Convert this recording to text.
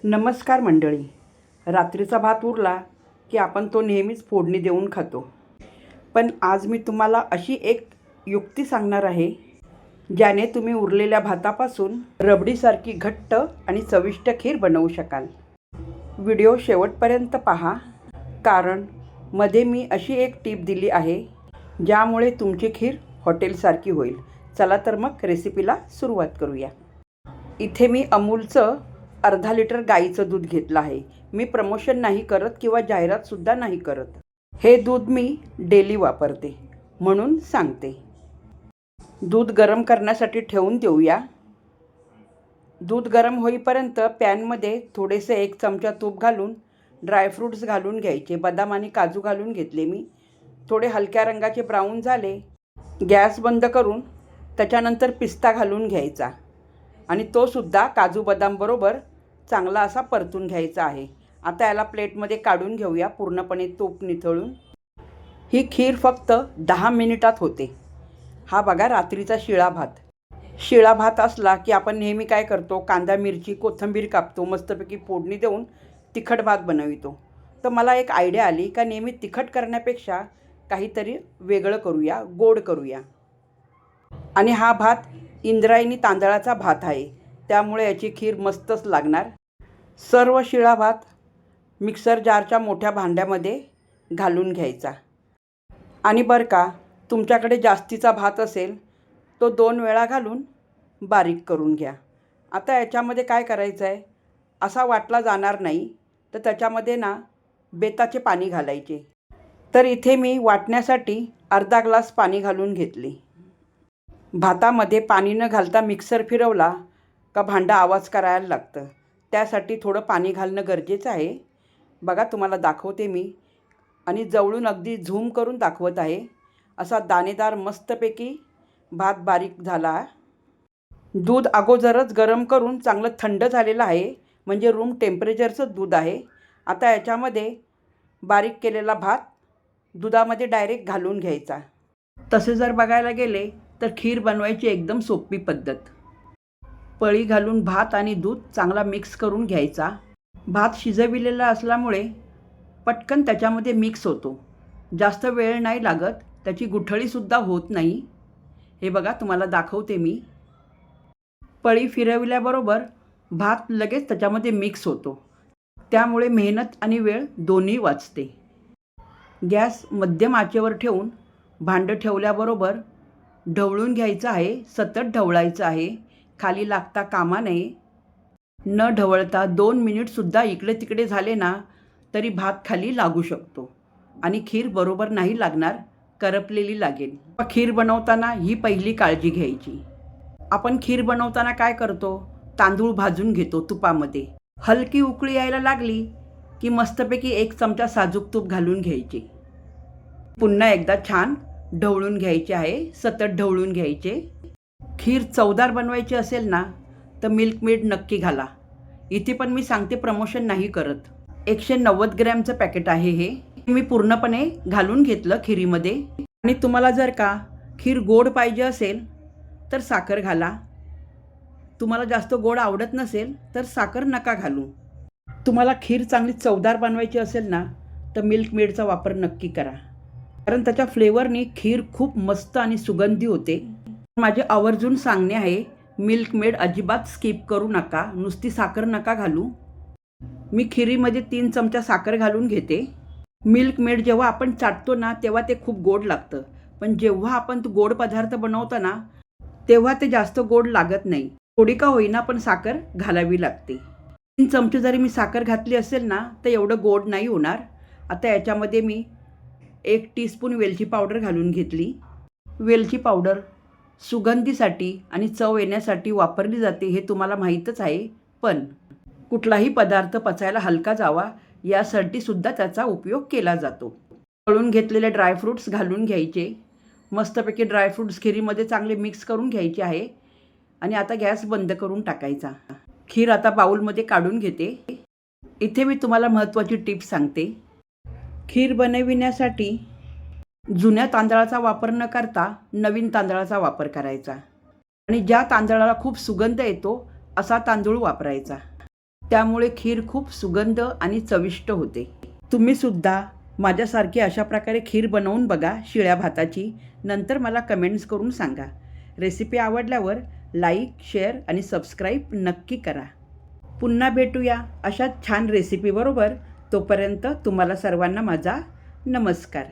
नमस्कार मंडळी. रात्रीचा भात उरला की आपण तो नेहमीच फोडणी देऊन खातो. पण आज मी तुम्हाला अशी एक युक्ती सांगणार आहे ज्याने तुम्ही उरलेल्या भातापासून रबडीसारखी घट्ट आणि चविष्ट खीर बनवू शकाल. व्हिडिओ शेवटपर्यंत पहा, कारण मध्ये मी अशी एक टीप दिली आहे ज्यामुळे तुमची खीर हॉटेलसारखी होईल. चला तर मग रेसिपीला सुरुवात करूया. इथे मी अमूलचं अर्धा लिटर गाईचं दूध घेतलं आहे. मी प्रमोशन नाही करत किंवा जाहिरातसुद्धा नाही करत. हे दूध मी डेली वापरते म्हणून सांगते. दूध गरम करण्यासाठी ठेवून देऊया. दूध गरम होईपर्यंत पॅनमध्ये थोडेसे 1 चमचा तूप घालून ड्रायफ्रूट्स घालून घ्यायचे. बदाम आणि काजू घालून घेतले मी. थोडे हलक्या रंगाचे ब्राऊन झाले. गॅस बंद करून त्याच्यानंतर पिस्ता घालून घ्यायचा आणि तोसुद्धा काजू बदामबरोबर चांगला असा परतून घ्यायचा आहे. आता याला प्लेटमध्ये काढून घेऊया पूर्णपणे तूप निथळून. ही खीर फक्त 10 मिनिटात होते. हा बघा रात्रीचा शिळा भात. शिळा भात असला की आपण नेहमी काय करतो, कांदा मिरची कोथिंबीर कापतो, मस्तपैकी फोडणी देऊन तिखट भात बनवितो. तर मला एक आयडिया आली का नेहमी तिखट करण्यापेक्षा काहीतरी वेगळं करूया, गोड करूया. आणि हा भात इंद्रायणी तांदळाचा भात आहे, त्यामुळे याची खीर मस्तच लागणार. सर्व शिळा भात मिक्सर जारच्या मोठ्या भांड्यामध्ये घालून घ्यायचा. आणि बरं का, तुमच्याकडे जास्तीचा भात असेल तो 2 वेळा घालून बारीक करून घ्या. आता याच्यामध्ये काय करायचं आहे, असा वाटला जाणार नाही तर त्याच्यामध्ये ना बेताचे पाणी घालायचे. तर इथे मी वाटण्यासाठी अर्धा ग्लास पाणी घालून घेतले. भातामध्ये पाणी न घालता मिक्सर फिरवला का भांडं आवाज करायला लागतं. त्यासाठी थोडं पाणी घालणं गरजेचं आहे. बघा तुम्हाला दाखवते मी, आणि जवळून अगदी झूम करून दाखवत आहे. असा दाणेदार मस्तपैकी भात बारीक झाला. दूध अगोदरच गरम करून चांगलं थंड झालेलं आहे, म्हणजे रूम टेम्परेचरचं दूध आहे. आता याच्यामध्ये बारीक केलेला भात दुधामध्ये डायरेक्ट घालून घ्यायचा. तसे जर बघायला गेले तर खीर बनवायची एकदम सोपी पद्धत. पळी घालून भात आणि दूध चांगला मिक्स करून घ्यायचा. भात शिजविलेला असल्यामुळे पटकन त्याच्यामध्ये मिक्स होतो. जास्त वेळ नाही लागत, त्याची गुठळीसुद्धा होत नाही. हे बघा तुम्हाला दाखवते मी. पळी फिरविल्याबरोबर भात लगेच त्याच्यामध्ये मिक्स होतो. त्यामुळे मेहनत आणि वेळ दोन्ही वाचते. गॅस मध्यम आचेवर ठेवून भांडं ठेवल्याबरोबर ढवळून घ्यायचं आहे. सतत ढवळायचं आहे, खाली लागता कामा नये. न ढवळता 2 मिनिटसुद्धा इकडे तिकडे झाले ना तरी भात खाली लागू शकतो आणि खीर बरोबर नाही लागणार, करपलेली लागेल. खीर बनवताना ही पहिली काळजी घ्यायची. आपण खीर बनवताना काय करतो, तांदूळ भाजून घेतो तुपामध्ये. हलकी उकळी यायला लागली की मस्तपैकी 1 चमचा साजूक तूप घालून घ्यायचे. पुन्हा एकदा छान ढवळून घ्यायचे आहे, सतत ढवळून घ्यायचे. खीर चवदार बनवायची असेल ना तर मिल्क मेड नक्की घाला. इथे पण मी सांगते, प्रमोशन नाही करत. 190 ग्रॅमचं पॅकेट आहे हे. मी पूर्णपणे घालून घेतलं खिरीमध्ये. आणि तुम्हाला जर का खीर गोड पाहिजे असेल तर साखर घाला. तुम्हाला जास्त गोड आवडत नसेल तर साखर नका घालू. तुम्हाला खीर चांगली चवदार बनवायची असेल ना तर मिल्क मेडचा वापर नक्की करा, कारण त्याच्या फ्लेवरनी खीर खूप मस्त आणि सुगंधी होते. माझे आवर्जून सांगणे आहे, मिल्क मेड अजिबात स्किप करू नका. नुसती साखर नका घालू. मी खिरीमध्ये 3 चमचा साखर घालून घेते. मिल्क मेड जेव्हा आपण चाटतो ना तेव्हा ते खूप गोड लागतं, पण जेव्हा आपण तो गोड पदार्थ बनवतो ना तेव्हा ते जास्त गोड लागत नाही. थोडी का होईना पण साखर घालावी लागते. 3 चमचे जरी मी साखर घातली असेल ना तर एवढं गोड नाही होणार. आता याच्यामध्ये मी 1 टीस्पून वेलची पावडर घालून घेतली. वेलची पावडर सुगंधीसाठी आणि चव येण्यासाठी वापरली जाते, हे तुम्हाला माहीतच आहे. पण कुठलाही पदार्थ पचायला हलका जावा यासाठी सुद्धा त्याचा उपयोग केला जातो. तळून घेतलेले ड्रायफ्रूट्स घालून घ्यायचे. मस्तपैकी ड्रायफ्रूट्स खिरीमध्ये चांगले मिक्स करून घ्यायचे आहे. आणि आता गॅस बंद करून टाकायचा. खीर आता बाउलमध्ये काढून घेते. इथे मी तुम्हाला महत्त्वाची टिप्स सांगते. खीर बनविण्यासाठी जुन्या तांदळाचा वापर न करता नवीन तांदळाचा वापर करायचा. आणि ज्या तांदळाला खूप सुगंध येतो असा तांदूळ वापरायचा. त्यामुळे खीर खूप सुगंध आणि चविष्ट होते. तुम्हीसुद्धा माझ्यासारखी अशा प्रकारे खीर बनवून बघा शिळ्या भाताची. नंतर मला कमेंट्स करून सांगा. रेसिपी आवडल्यावर लाईक, शेअर आणि सबस्क्राईब नक्की करा. पुन्हा भेटूया अशा छान रेसिपीबरोबर. तोपर्यंत तुम्हाला सर्वांना माझा नमस्कार.